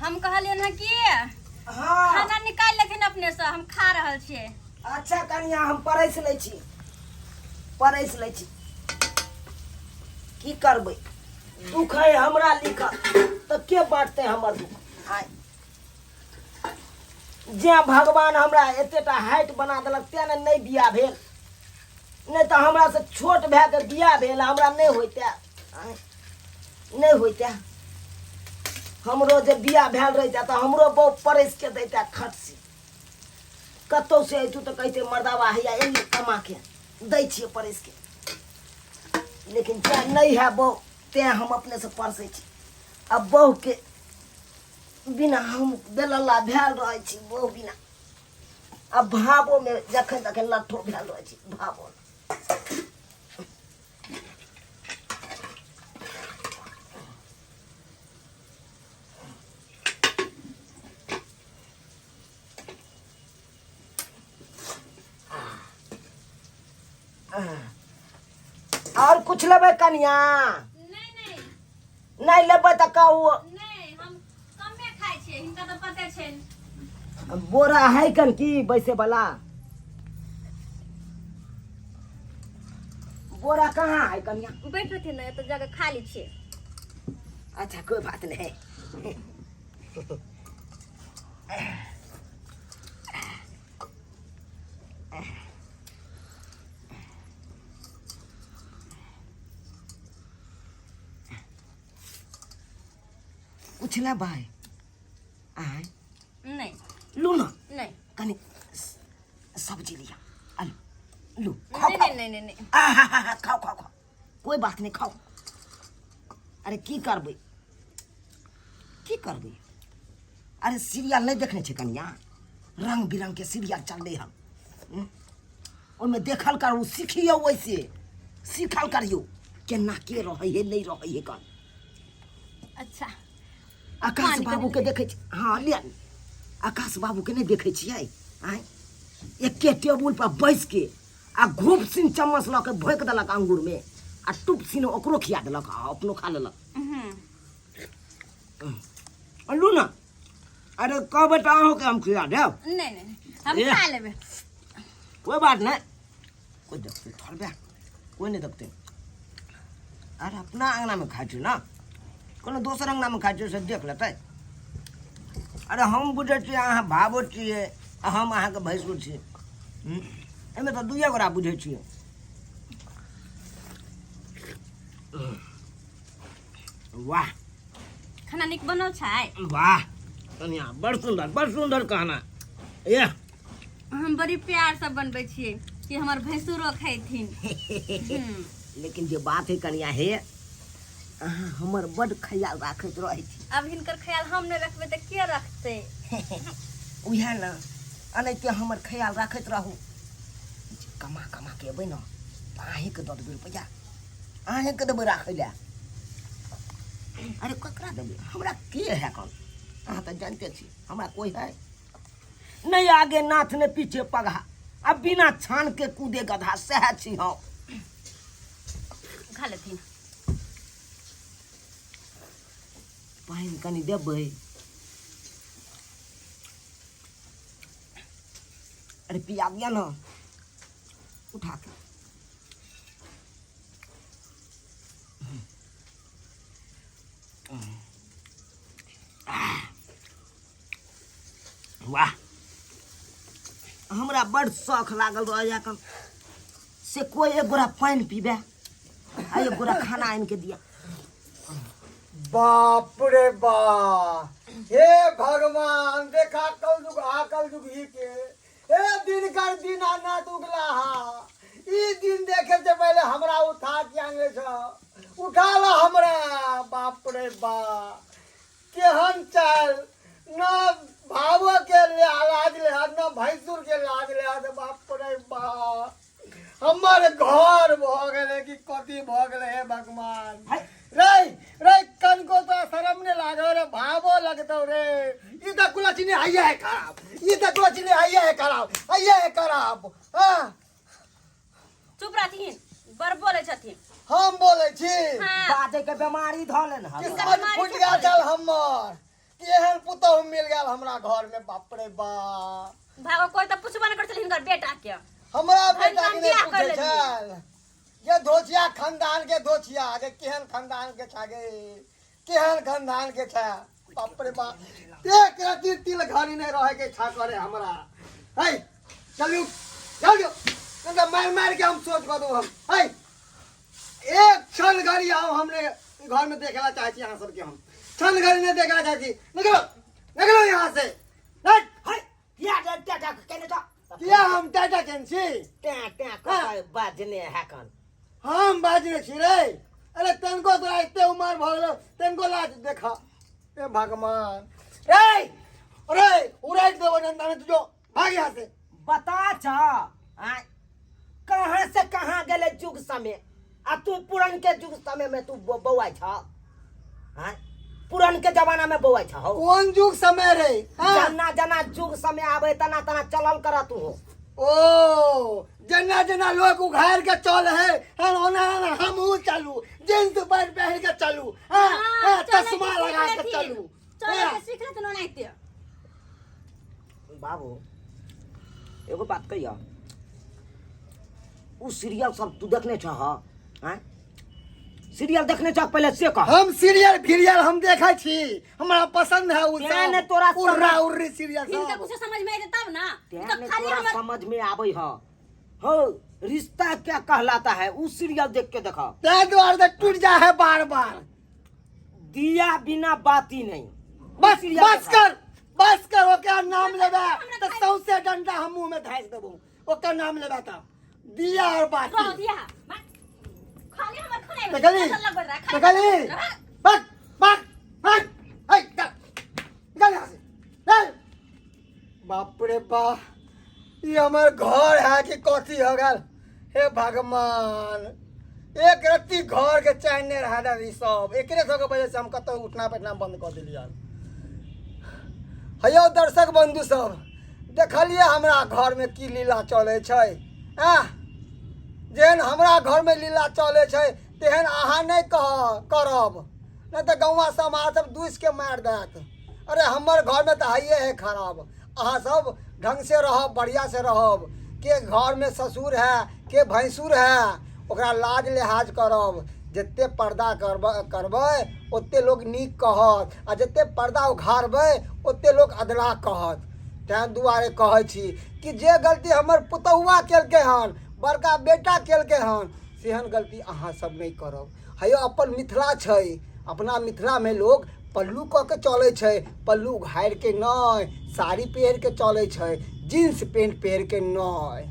हम कहलिए ना कि हाँ खाना निकाल लेथिन अपने से हम खा रहल छिए। अच्छा कनिया हम परस लै छी की करबै दुख है हमरा लिखल तो के बांटते हमर दुख आय जे भगवान हमरा एतेटा हाइट बना देलक ते ने नहीं बियाह भेल नहीं तो हमरा से छोट भए के बियाह भेल हमरा नहीं होइते आय नहीं होइते हमरो जे बियाह भेल रहिते तो हमरो बहु परस के दैते खर्ची कतौ से अयतू तो कहते मर्दावा हैया एलिए कमा के दै छियै परस के लेकिन चाहे नहीं है बहु ते हम अपने से परसै छी अब बहु के बिना हम बेलल्ला भेल रहै छी बहु बिना अब भावो में जखन तखन लट्ठो भेल रहै छी भावो और कुछ लेबै कनिया नहीं लेबै तो कहू नहीं हम कमे खाइ छिए हिनका तो पते छै। बोरा है कन की बैसे वाला बोरा कहाँ है कनिया बैठो थे ना तो जगह खाली छिए। अच्छा कोई बात नहीं कुछ ना भाई आय नहीं लू ना नहीं कनी सब्जी लिया आलू लू खाओ नहीं खाओ खाओ खाओ कोई बात नहीं खाओ अरे की करबै अरे सीरियल नहीं देखने छे कनिया रंग बिरंग के सीरियल चल हम ओमे देखल करू सीखियो वैसे सीखल करियो केना के रहे है नहीं रहे है कन अच्छा आकाश बाबू के देखे हाँ ले आकाश बाबू के नहीं देखे छियै आय एके टेबुल पर बैस के आ घूप सिन चम्मच ल के भोक देलक अंगूर में आ टुप सिन ओकरो खिया देलक आ अपनो खा लेलक लू ना अरे कहबै तो अहों के हम खिया देब नहीं हम खा लेबे कोई बात नहीं कोई देखते थोड़बे कोई नहीं देखते अरे अपना अंगना में खाइ छी ना कोनो दोसर अंगना में खाइ छी से देख लेतै अरे हम बुझे छी अहाँ भावो छियै हम अहाँ के भैंसुर छी एमे तो दुइये गोरा बुझे छियै वाह खाना निक बनल छै वाह कन्या बड़ सुंदर कहना ये हम बड़ी प्यार से बनबै छिए कि हमर भैंसुरो खैथिन। लेकिन जे बात है कन्या हे अहाँ हमर बड़ ख्याल राखैत रहै छी अब हिनकर ख्याल हम नहीं रखबे तो के रखते उहे ना अनैते हमर ख्याल राखैत रहू कमा के अबै न अहीं के दऽ देबै रुपैआ अहीं के देबै राखै लए अरे ककरा देबै हमरा के है कौन अहाँ तो जानते छी हमरा कोई है नहीं आगे नाथ ने पीछे पगहा अब बिना छान के कूदे गधा सह छी हम खा लेथिन पानि कनि देबै अरे पिया दिया ना उठा के वाह हमरा बड़ शौक लागल रह कन से कोई एक गोरा पानि पीबे आ एक गोरा खाना आनि के दिया बाप रे बाप हे भगवान देखा कल जुग ही के हे दिन कर दिन आना उगला हा ई दिन देखे से पहले हमरा उठा के आने छ उठा ला हमरा बाप रे बाप केहन चल न भावो के लाज ले न भैंसुर के लाज ले बाप रे बाप हमर घर भ गेले कि कथी भ गेले हे भगवान रे कन को तो शरम ने लागो रे भावो लगतो रे ई त कुलचिनी आइया है खराब हां चुप रहथिन बर बोले छथिन हम बोले छी हाँ। बाजे के बीमारी धलेन किस्मत फूट गया चल हमर केहन पुतहु मिल गया हमरा घर में, बाप रे बाप। भागो कोई तो पूछबा न कर चल हिनकर बेटा के। हमरा बेटा के बियाह नहीं कर पूछे छल ये धोचिया खानदान के धोचिया आगे केहन खानदान के छागे, केहन खानदान के छा, बाप रे बाप। एक राती तिल घानी नहीं रहे के छा करे हमरा। है चलियो चलियो नहीं मार मार के हम सोच कर दो हम। है एक क्षण घड़ी आओ, हमने घर में देखला चाहती यहाँ सबके, हम क्षण घड़ी नहीं देखला चाहती। निकलो निकलो यहाँ से। हट है या टाटा केने तो किया हम टाटा केंसी टाटा बाजने हैकन हम बाजने छी रे। अरे तनको तो इतने उम्र भगलो, तनको लाज देखा। ए भगवान रे, अरे उड़ाई देबो नंदा ने तुझो, भाग यहाँ से। बता छ कहाँ से कहाँ गेले जुग समय, आ तू पुरन के जुग समय में तू बौआ छ। हैं पुरन के जमाना में बौआ छ। कौन जुग समय रे? हाँ? जना जना जुग समय आवे तना तना चलल कर तू हो। ओ जना जना लोग उघार के चल है, ओना हम चलू, जींस पैंट पहन के चलू, चश्मा लगा के चलू। चले के सीख ले तो नहीं ते। बाबू एगो बात कहिया, उ सीरियल सब तू देखने छ? हैं सीरियल देखने छ पहले से कह। हम सीरियल भिरियल हम देखा छी, हमरा पसंद है उ त्याने तोरा उर्रा उर्री सीरियल इनका सब। कुछ समझ में आए तब ना। त्याने तो खाली तोरा हमर समझ में आवे ह। हो रिश्ता क्या कहलाता है, उ सीरियल देख के देखा। ते द्वार से टूट जा है बार बार। दिया बिना बाती नहीं। बस सीरियल बस देखा। बस कर ओकर नाम लेबे तो सौसे डंडा हम मुंह में धास देबो। ओकर नाम लेबे त दिया और रह बाती। दिया खाली हमर खने में देखली लग रहा है। देखली बक बक बक हे चल यहाँ से चल। बाप रे बाप, ये हमर घर है कि कथी हो गल? हे भगवान, एक रत्ती घर के चैन नहीं रहा ई सब, एकरे सब के वजह से हम कतौ उठना बैठना बंद कर दिलियन। हयो दर्शक बंधु सब, देखलिए हमरा घर में की लीला चले छै। जेहन हमरा घर में लीला चले छै तेहन अहाँ नहीं करब, नहीं तो गौवा समाज सब दूस के मार देत। अरे हमर घर में तो हाइए है खराब। अहाँ सब ढंग से रहब, बढ़िया से रहब। के घर में ससुर है, के भैंसुर है, ओकरा लाज लिहाज करब। जिते पर्दा करबै ओते लोग नीक कहत, आ जिते पर्दा उघारबै ओते लोग अधला कहत। तैं दुआरे कहै छी कि जे गलती हमर पुतहुआ केलकै हन, बड़का बेटा केलकै हन, सेहन गलती अहाँ सब नहीं करब। हयो अपन मिथिला छै, अपना मिथिला में लोग पल्लू कऽ के चलै छै, पल्लू उघारि के नहीं, साड़ी पहिर के चलै छै, जींस पेंट पहिर के नहीं।